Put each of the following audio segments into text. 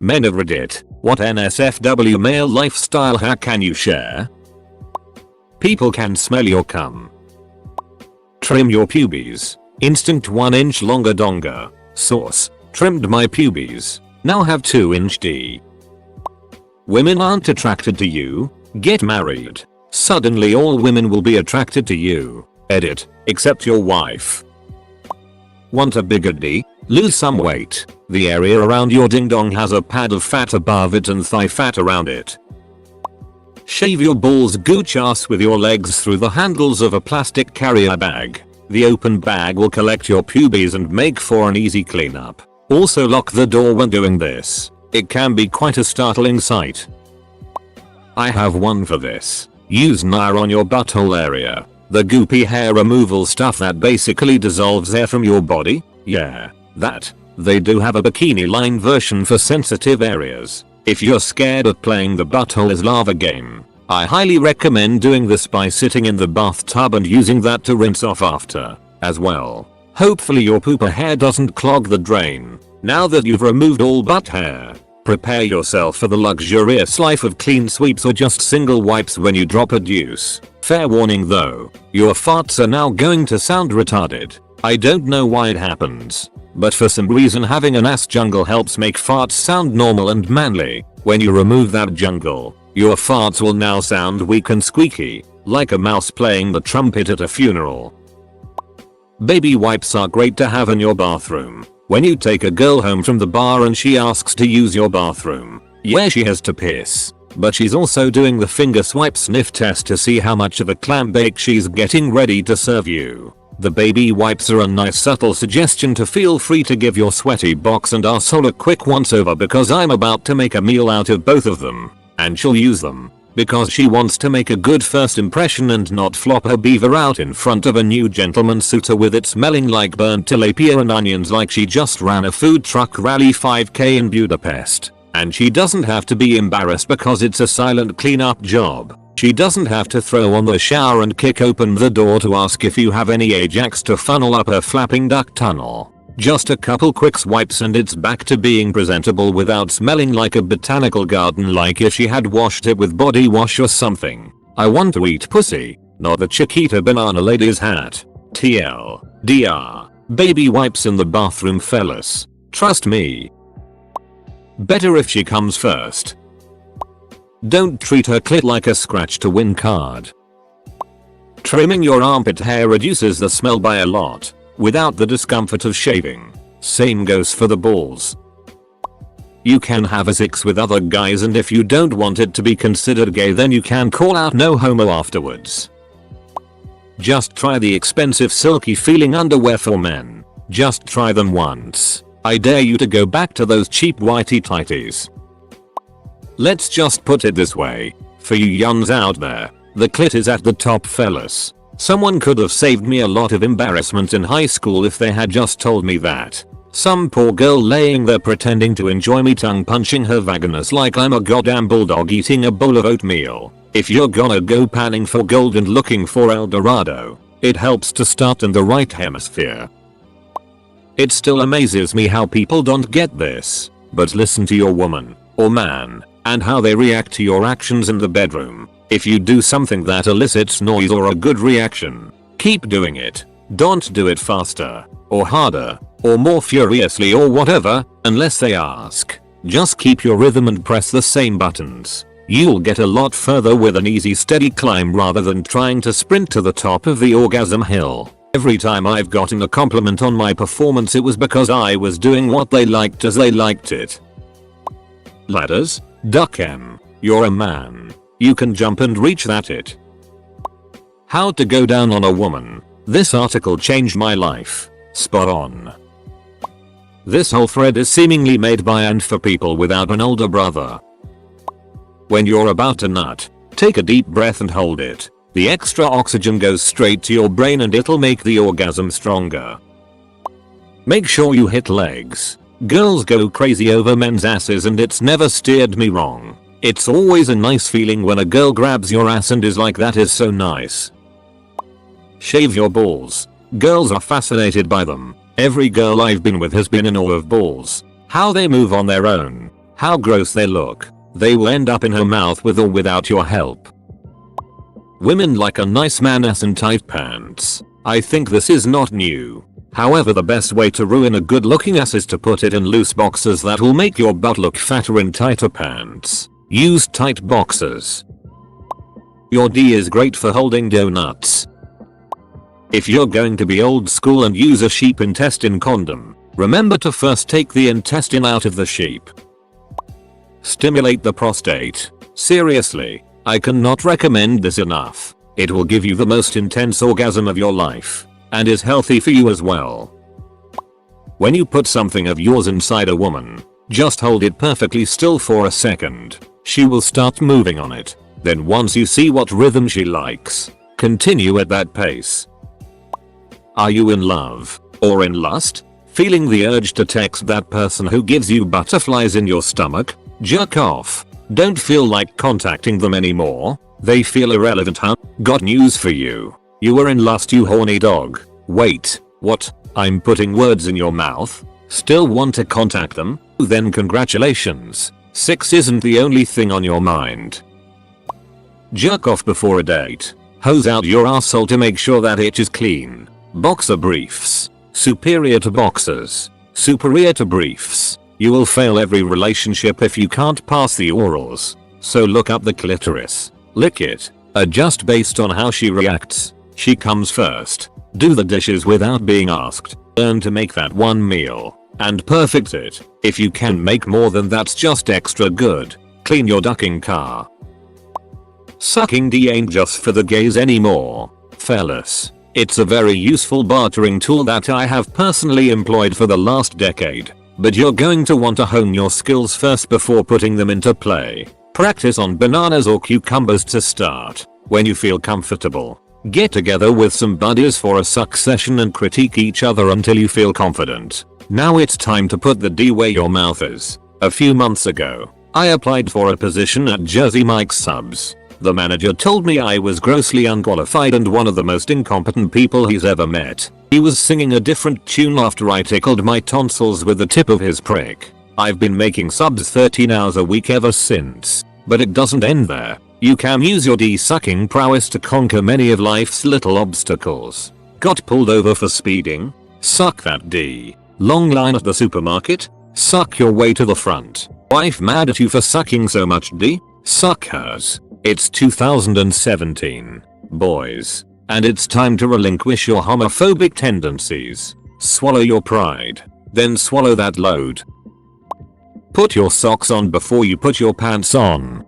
Men of Reddit, what NSFW male lifestyle hack can you share? People can smell your cum. Trim your pubes. Instinct 1 inch longer donga. Source. Trimmed my pubes. Now have 2-inch D. Women aren't attracted to you? Get married. Suddenly all women will be attracted to you. Edit. Except your wife. Want a bigger D? Lose some weight. The area around your ding dong has a pad of fat above it and thigh fat around it. Shave your balls gooch ass with your legs through the handles of a plastic carrier bag. The open bag will collect your pubes and make for an easy cleanup. Also lock the door when doing this. It can be quite a startling sight. I have one for this. Use Nair on your butthole area. The goopy hair removal stuff that basically dissolves air from your body? Yeah, that. They do have a bikini line version for sensitive areas. If you're scared of playing the butthole is lava game, I highly recommend doing this by sitting in the bathtub and using that to rinse off after, as well. Hopefully your pooper hair doesn't clog the drain. Now that you've removed all butt hair, prepare yourself for the luxurious life of clean sweeps or just single wipes when you drop a deuce. Fair warning though, your farts are now going to sound retarded. I don't know why it happens, but for some reason having an ass jungle helps make farts sound normal and manly. When you remove that jungle, your farts will now sound weak and squeaky, like a mouse playing the trumpet at a funeral. Baby wipes are great to have in your bathroom. When you take a girl home from the bar and she asks to use your bathroom, yeah, she has to piss, but she's also doing the finger swipe sniff test to see how much of a clam bake she's getting ready to serve you. The baby wipes are a nice subtle suggestion to feel free to give your sweaty box and arsehole a quick once over because I'm about to make a meal out of both of them, and she'll use them, because she wants to make a good first impression and not flop her beaver out in front of a new gentleman suitor with it smelling like burnt tilapia and onions like she just ran a food truck rally 5k in Budapest. And she doesn't have to be embarrassed because it's a silent cleanup job. She doesn't have to throw on the shower and kick open the door to ask if you have any Ajax to funnel up her flapping duck tunnel. Just a couple quick swipes and it's back to being presentable without smelling like a botanical garden like if she had washed it with body wash or something. I want to eat pussy, not the Chiquita banana lady's hat. TLDR. Baby wipes in the bathroom fellas. Trust me. Better if she comes first. Don't treat her clit like a scratch to win card. Trimming your armpit hair reduces the smell by a lot, without the discomfort of shaving. Same goes for the balls. You can have a sex with other guys and if you don't want it to be considered gay then you can call out no homo afterwards. Just try the expensive silky feeling underwear for men. Just try them once. I dare you to go back to those cheap whitey tighties. Let's just put it this way. For you yuns out there, the clit is at the top fellas. Someone could have saved me a lot of embarrassment in high school if they had just told me that. Some poor girl laying there pretending to enjoy me tongue punching her vaginas like I'm a goddamn bulldog eating a bowl of oatmeal. If you're gonna go panning for gold and looking for El Dorado, it helps to start in the right hemisphere. It still amazes me how people don't get this, but listen to your woman, or man, and how they react to your actions in the bedroom. If you do something that elicits noise or a good reaction, keep doing it. Don't do it faster, or harder, or more furiously or whatever, unless they ask. Just keep your rhythm and press the same buttons. You'll get a lot further with an easy steady climb rather than trying to sprint to the top of the orgasm hill. Every time I've gotten a compliment on my performance it was because I was doing what they liked as they liked it. Ladders? Duck M. You're a man. You can jump and reach that it. How to go down on a woman. This article changed my life. Spot on. This whole thread is seemingly made by and for people without an older brother. When you're about to nut, take a deep breath and hold it. The extra oxygen goes straight to your brain and it'll make the orgasm stronger. Make sure you hit legs. Girls go crazy over men's asses and it's never steered me wrong. It's always a nice feeling when a girl grabs your ass and is like that is so nice. Shave your balls. Girls are fascinated by them. Every girl I've been with has been in awe of balls. How they move on their own. how gross they look. They will end up in her mouth with or without your help. Women like a nice man ass in tight pants. I think this is not new. However, the best way to ruin a good looking ass is to put it in loose boxers that will make your butt look fatter in tighter pants. Use tight boxers. Your D is great for holding donuts. If you're going to be old school and use a sheep intestine condom, remember to first take the intestine out of the sheep. Stimulate the prostate. Seriously, I cannot recommend this enough. It will give you the most intense orgasm of your life, and is healthy for you as well. When you put something of yours inside a woman, just hold it perfectly still for a second. She will start moving on it. Then once you see what rhythm she likes, continue at that pace. Are you in love or in lust? Feeling the urge to text that person who gives you butterflies in your stomach? Jerk off. Don't feel like contacting them anymore? They feel irrelevant, huh? Got news for you. You were in lust, you horny dog. Wait, what? I'm putting words in your mouth? Still want to contact them? Then congratulations. Sex isn't the only thing on your mind. Jerk off before a date. Hose out your asshole to make sure that it is clean. Boxer briefs. Superior to boxers. Superior to briefs. You will fail every relationship if you can't pass the orals. So look up the clitoris. Lick it. Adjust based on how she reacts. She comes first. Do the dishes without being asked. Learn to make that one meal. And perfect it. If you can make more than that's just extra good. Clean your ducking car. Sucking D ain't just for the gays anymore. Fellas, it's a very useful bartering tool that I have personally employed for the last decade. But you're going to want to hone your skills first before putting them into play. Practice on bananas or cucumbers to start. When you feel comfortable, get together with some buddies for a suck session and critique each other until you feel confident. Now it's time to put the D where your mouth is. A few months ago, I applied for a position at Jersey Mike's Subs. The manager told me I was grossly unqualified and one of the most incompetent people he's ever met. He was singing a different tune after I tickled my tonsils with the tip of his prick. I've been making subs 13 hours a week ever since. But it doesn't end there. You can use your D-sucking prowess to conquer many of life's little obstacles. Got pulled over for speeding? Suck that D. Long line at the supermarket? Suck your way to the front. Wife mad at you for sucking so much D? Suck hers. It's 2017, boys, and it's time to relinquish your homophobic tendencies. Swallow your pride, then swallow that load. Put your socks on before you put your pants on.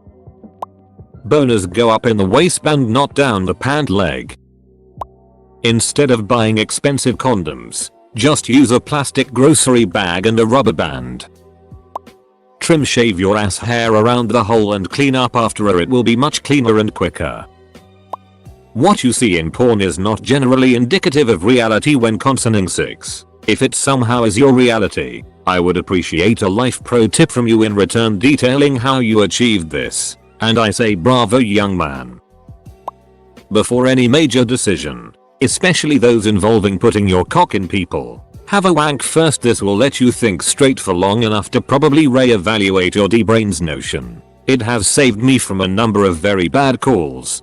Boners go up in the waistband, not down the pant leg. Instead of buying expensive condoms, just use a plastic grocery bag and a rubber band. Trim shave your ass hair around the hole and clean up after it will be much cleaner and quicker. What you see in porn is not generally indicative of reality when concerning sex. If it somehow is your reality, I would appreciate a life pro tip from you in return detailing how you achieved this. And I say bravo, young man. Before any major decision, especially those involving putting your cock in people, have a wank first. This will let you think straight for long enough to probably re-evaluate your D-brains notion. It has saved me from a number of very bad calls.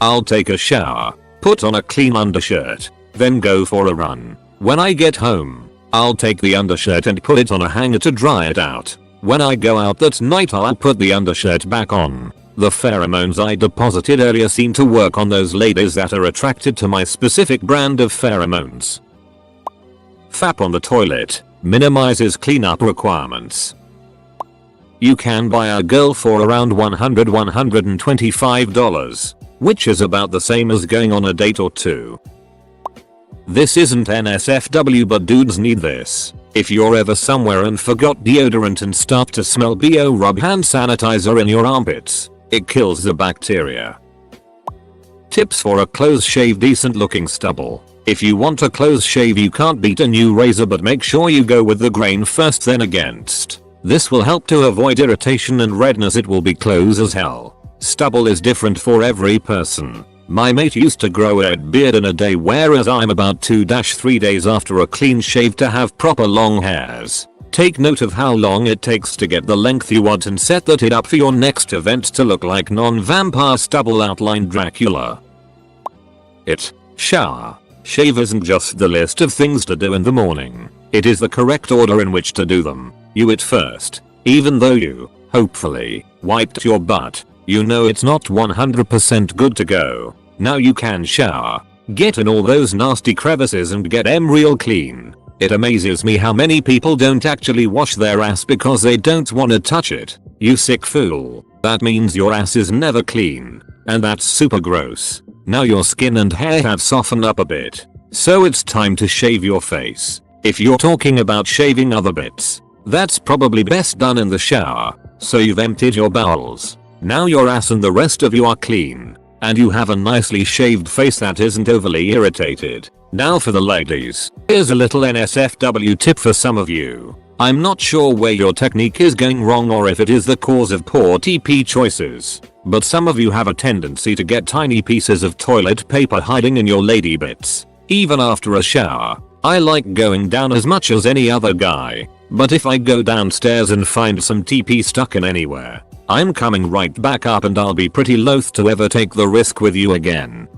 I'll take a shower, put on a clean undershirt, then go for a run. When I get home, I'll take the undershirt and put it on a hanger to dry it out. When I go out that night, I'll put the undershirt back on. The pheromones I deposited earlier seem to work on those ladies that are attracted to my specific brand of pheromones. Fap on the toilet minimizes cleanup requirements. You can buy a girl for around $125, which is about the same as going on a date or two. This isn't NSFW, but dudes need this. If you're ever somewhere and forgot deodorant and start to smell BO, rub hand sanitizer in your armpits. It kills the bacteria. Tips for a close shave: decent looking stubble. If you want a close shave, you can't beat a new razor, but make sure you go with the grain first then against. This will help to avoid irritation and redness. It will be close as hell. Stubble is different for every person. My mate used to grow a beard in a day, whereas I'm about 2-3 days after a clean shave to have proper long hairs. Take note of how long it takes to get the length you want and set that it up for your next event to look like non-vampire stubble outline Dracula. Shower. Shave isn't just the list of things to do in the morning. It is the correct order in which to do them. You it first. Even though you, hopefully, wiped your butt, you know it's not 100% good to go. Now you can shower. Get in all those nasty crevices and get em real clean. It amazes me how many people don't actually wash their ass because they don't wanna touch it. You sick fool. That means your ass is never clean. And that's super gross. Now your skin and hair have softened up a bit. So it's time to shave your face. If you're talking about shaving other bits, that's probably best done in the shower. So you've emptied your bowels. Now your ass and the rest of you are clean. And you have a nicely shaved face that isn't overly irritated. Now for the ladies. Here's a little NSFW tip for some of you. I'm not sure where your technique is going wrong or if it is the cause of poor TP choices, but some of you have a tendency to get tiny pieces of toilet paper hiding in your lady bits. Even after a shower, I like going down as much as any other guy, but if I go downstairs and find some TP stuck in anywhere, I'm coming right back up and I'll be pretty loath to ever take the risk with you again.